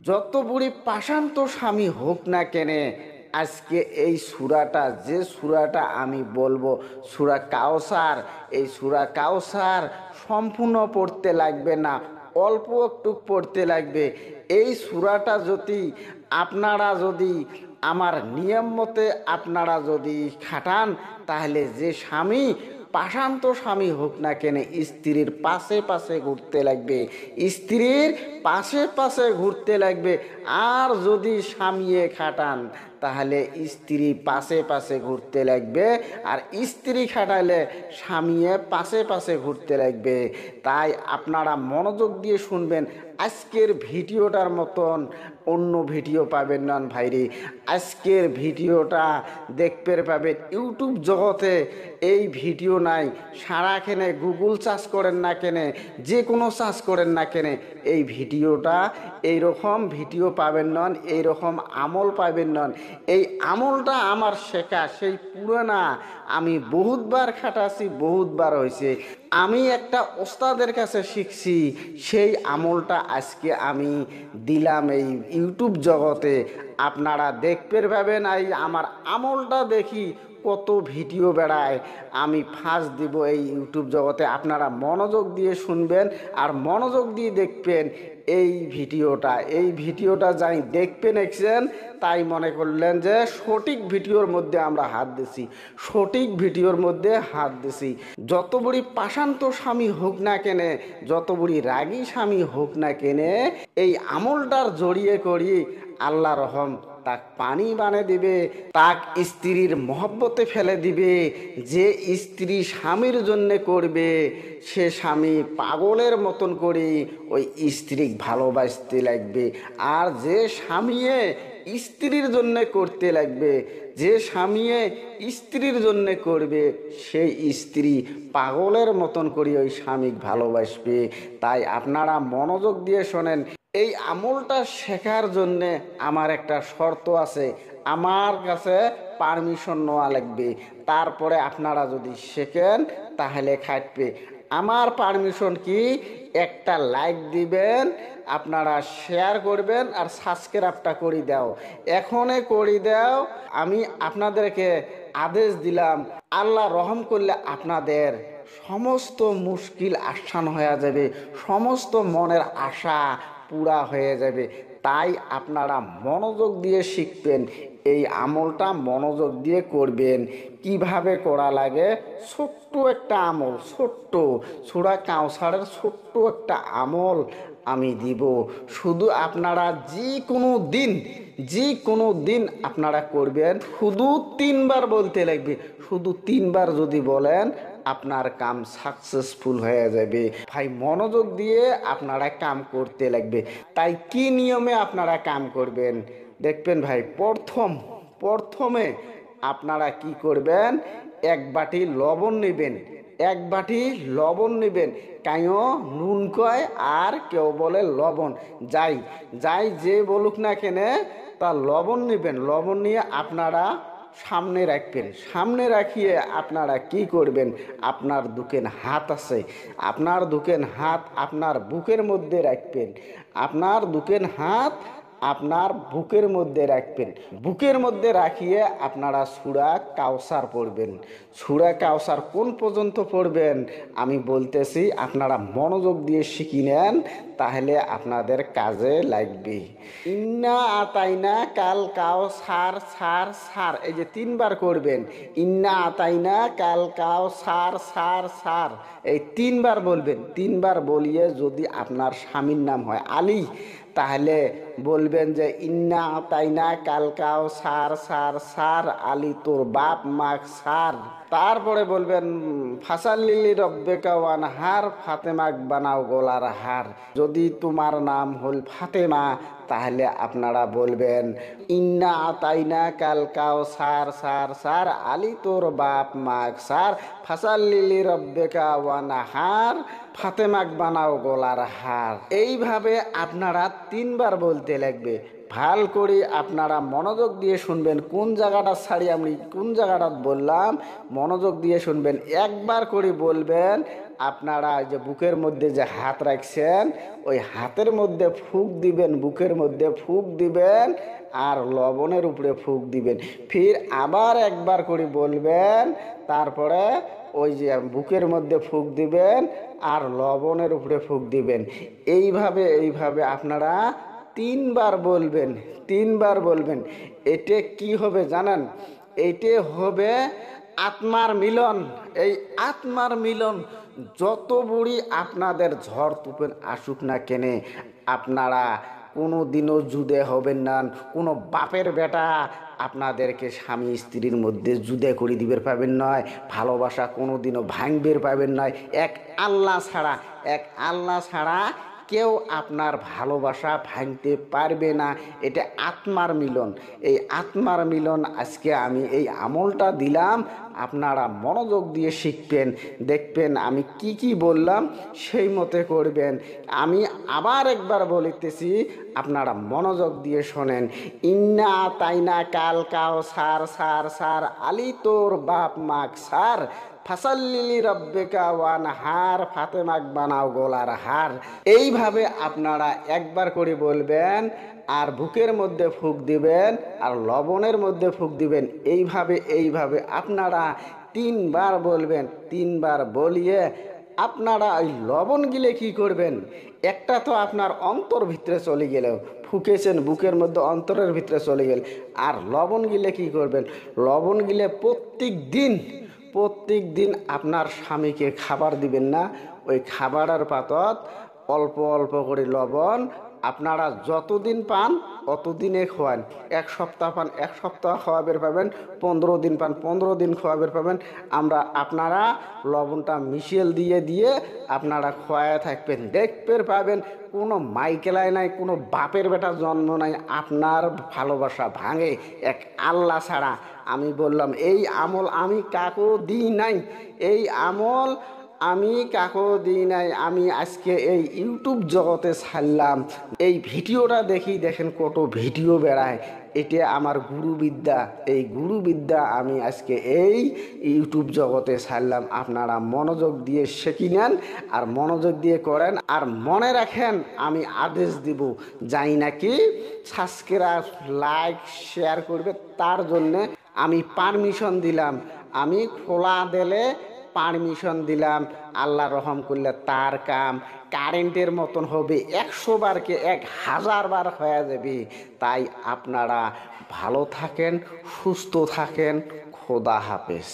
যত বুড়ি পাষান্ত স্বামী হোক না কেনে, আজকে এই সূরাটা, যে সূরাটা আমি বলবো সূরা কাউসার, এই সূরা কাউসার সম্পূর্ণ পড়তে লাগবে না, অল্প একটু পড়তে লাগবে। এই সূরাটা যদি আমার নিয়ম মতে আপনারা যদি খাটান, তাহলে যে স্বামী পাষান্ত স্বামী হোক না কেন স্ত্রীর পাশে পাশে ঘুরতে লাগবে, স্ত্রীর পাশে পাশে ঘুরতে লাগবে। আর যদি স্বামীয়ে খাটান, তাহলে স্ত্রী পাশে পাশে ঘুরতে লাগবে, আর স্ত্রী খাটাইলে স্বামীয়ে পাশে পাশে ঘুরতে লাগবে। তাই আপনারা মনোযোগ দিয়ে শুনবেন। আজকের ভিডিওটার মতন অন্য ভিডিও পাবেন না ভাইরে। আজকের ভিডিওটা দেখতে পাবেন ইউটিউব জগতে এই ভিডিও নাই। সারাখানে গুগল সার্চ করেন না কেনে, যে কোনো সার্চ করেন না কেনে, এই ভিডিওটা এইরকম ভিডিও পাবেন নন, এইরকম আমল পাবেন নন। এই আমলটা আমার শেখা সেই পুরানা, আমি বহুতবার খাটাছি, বহুতবার হয়েছে। আমি একটা ওস্তাদের কাছে শিখছি, সেই আমলটা আজকে আমি দিলাম এই ইউটিউব জগতে। আপনারা দেখতে পাবেন। এই আমার আমলটা দেখি কত ভিডিও বেড়ায়, আমি ফাঁস দিব এই ইউটিউব জগতে। আপনারা মনোযোগ দিয়ে শুনবেন আর মনোযোগ দিয়ে দেখবেন এই ভিডিওটা যাই দেখবেন দেখছেন, তাই মনে করলেন যে সঠিক ভিডিওর মধ্যে আমরা হাত দিছি, সঠিক ভিডিওর মধ্যে হাত দিছি। যত বড়ি পাষান্ত স্বামী হোক না কেনে, যত বড়ি রাগী স্বামী হোক না কেনে, এই আমলটার জড়িয়ে করি আল্লাহ রহম তাক পানি বানিয়ে দিবে, তাক স্ত্রীর মহব্বতে ফেলে দিবে। যে স্ত্রী স্বামীর জন্যে করবে, সে স্বামী পাগলের মতন করে ওই স্ত্রী ভালোবাসতে লাগবে। আর যে স্বামীয়ে স্ত্রীর জন্যে করতে লাগবে, যে স্বামীয়ে স্ত্রীর জন্যে করবে, সেই স্ত্রী পাগলের মতন করে ওই স্বামীকে ভালোবাসবে। তাই আপনারা মনোযোগ দিয়ে শোনেন। এই আমলটা শেখার জন্যে আমার একটা শর্ত আছে, আমার কাছে পারমিশন নেওয়া লাগবে। তারপরে আপনারা যদি শেখেন তাহলে খাটবে। আমার পারমিশন কি? একটা লাইক দিবেন, আপনারা শেয়ার করবেন আর সাবস্ক্রাইবটা করে দাও, এখনই করে দাও। আমি আপনাদেরকে আদেশ দিলাম, আল্লাহ রহম করলে আপনাদের সমস্ত মুশকিল আসান হয়ে যাবে, সমস্ত মনের আশা পুরা হয়ে যাবে। তাই আপনারা মনোযোগ দিয়ে শিখবেন, এই আমলটা মনোযোগ দিয়ে করবেন। কিভাবে করা লাগে, ছোট্ট একটা আমল, ছোট্ট সূরা কাউসারের ছোট্ট একটা আমল আমি দিব। শুধু আপনারা যে কোনো দিন আপনারা করবেন, শুধু 3বার বলতে লাগবে। শুধু 3বার যদি বলেন, আপনার কাম সাকসেসফুল হয়ে যাবে। ভাই মনোযোগ দিয়ে আপনারা কাম করতে লাগবে। তাই কি নিয়মে আপনারা কাম করবেন দেখবেন ভাই। প্রথমে আপনারা কি করবেন, এক বাটি লবণ নেবেন, এক বাটি লবণ নেবেন। কাইও নুন কয় আর কেউ বলে লবণ, যাই যে বলুক না কেনে, তা লবণ নেবেন। লবণ নিয়ে আপনারা সামনে রাখবেন। সামনে রাখিয়ে আপনারা কি করবেন, আপনার দুকেন হাত আছে, আপনার দুকেন হাত আপনার বুকের মধ্যে রাখবেন। আপনার দুকেন হাত আপনার বুকের মধ্যে রাখবেন। বুকের মধ্যে রাখিয়ে আপনারা সূরা কাউসার পড়বেন। সূরা কাউসার কোন পর্যন্ত পড়বেন আমি বলতেছি, আপনারা মনোযোগ দিয়ে শিখে নেন, তাহলে আপনাদের কাজে লাগবে। ইন্না আতাইনা কাল কাউসার সার সার, এই যে 3বার করবেন। ইন্না আতাইনা কাল কাউসার সার সার, এই 3বার বলবেন। 3বার বলিয়ে যদি আপনার স্বামীর নাম হয় আলী, তাহলে বলবেন যে ইন্না আতাইনা কাল কাউসার সার সার আলী তোর বাপ মাক সার। তারপরে বলবেন ফাসাল্লিলি রব্বিকা ওয়ানহার, ফাতেমাক বানাও গলার হার। যদি তোমার নাম হল ফাতেমা, তাহলে আপনারা বলবেন ইন্না আতাইনা কাল কাউসার সার সার আলী তোর বাপ মাক সার, ফাসাল্লিলি রব্বিকা ওয়ানহার, ফাতেমাক বানাও গলার হার। এইভাবে আপনারা 3বার বলতে লাগবে। ভাল করে আপনারা মনোযোগ দিয়ে শুনবেন, কোন জায়গাটা ছাড়ি আমি কোন জায়গাটা বললাম, মনোযোগ দিয়ে শুনবেন। একবার করে বলবেন আপনারা যে বুকের মধ্যে যে হাত রাখছেন ওই হাতের মধ্যে ফুঁক দিবেন, বুকের মধ্যে ফুঁক দিবেন আর লবণের উপরে ফুঁক দিবেন। ফির আবার একবার করে বলবেন, তারপরে ওই যে বুকের মধ্যে ফুঁক দিবেন আর লবণের উপরে ফুঁক দিবেন। এইভাবে আপনারা 3বার বলবেন, 3বার বলবেন। এতে কি হবে জানেন? এতে হবে আত্মার মিলন। এই আত্মার মিলন, যত বড়ি আপনাদের ঝড় তুফান আসুক না কেনে, আপনারা কোনো দিনও যুদে হবেন না। কোনো বাপের বেটা আপনাদেরকে স্বামী স্ত্রীর মধ্যে যুদে করে দিবের পাবেন নয়, ভালোবাসা কোনো দিনও ভাঙবের পাবেন নয়। এক আল্লাহ ছাড়া কেউ আপনার ভালোবাসা ভাঙতে পারবে না। এটা আত্মার মিলন। এই আত্মার মিলন আজকে আমি এই আমলটা দিলাম, আপনারা মনোযোগ দিয়ে শিখবেন, দেখবেন আমি কি বললাম সেই মতে করবেন। আমি আবার একবার বলিতেছি, আপনারা মনোযোগ দিয়ে শোনেন। ইন্না তাইনা কাল কাও সার সার সার আলী তোর বাপ মাক সার ফাসাল্লিলি রব্বিকা ওয়ানহার, ফাতেমাক বানাও গলার হার। এইভাবে আপনারা একবার করে বলবেন আর বুকের মধ্যে ফুঁক দিবেন আর লবণের মধ্যে ফুঁক দিবেন। এইভাবে আপনারা 3বার বলবেন। 3বার বলিয়ে আপনারা ওই লবণ গিলে কি করবেন? একটা তো আপনার অন্তর ভিতরে চলে গেল, ফুঁকেছেন বুকের মধ্যে, অন্তরের ভিতরে চলে গেল। আর লবণ গিলে কি করবেন? লবণ গিলে প্রত্যেক দিন আপনার স্বামীকে খাবার দিবেন না। ওই খাবারের পাতত অল্প অল্প করে লবণ আপনারা যতদিন পান অতদিনে খোয়ান। 1 সপ্তাহ পান 1 সপ্তাহ খাওয়াবের পাবেন, 15 দিন পান 15 দিন খাওয়াবের পাবেন। আপনারা লবণটা মিশিয়ে দিয়ে আপনারা খোয়ায় থাকবেন, দেখতে পাবেন কোনো মাইকেলায় নাই, কোনো বাপের বেটা জন্ম নাই আপনার ভালোবাসা ভাঙে এক আল্লাহ ছাড়া। আমি বললাম এই আমল আমি কাকো দিই নাই, এই আমল আমি কাকো দিই নাই। আমি আজকে এই ইউটিউব জগতে ছাড়লাম। এই ভিডিওটা দেখেন কত ভিডিও বেড়ায়। এটা আমার গুরুবিদ্যা। এই গুরুবিদ্যা আমি আজকে এই ইউটিউব জগতে ছাড়লাম। আপনারা মনোযোগ দিয়ে শিখে নেন আর মনোযোগ দিয়ে করেন। আর মনে রাখেন, আমি আদেশ দিব, যাই নাকি সাবস্ক্রাইব লাইক শেয়ার করবে তার জন্যে আমি পারমিশন দিলাম। আমি খোলা দিলে পারমিশন দিলাম, আল্লাহ রহম করলে তার কাম কারেন্টের মতন হবে, 100 বারকে 1000 বার হয়ে যাবে। তাই আপনারা ভালো থাকেন, সুস্থ থাকেন। খোদা হাফেজ।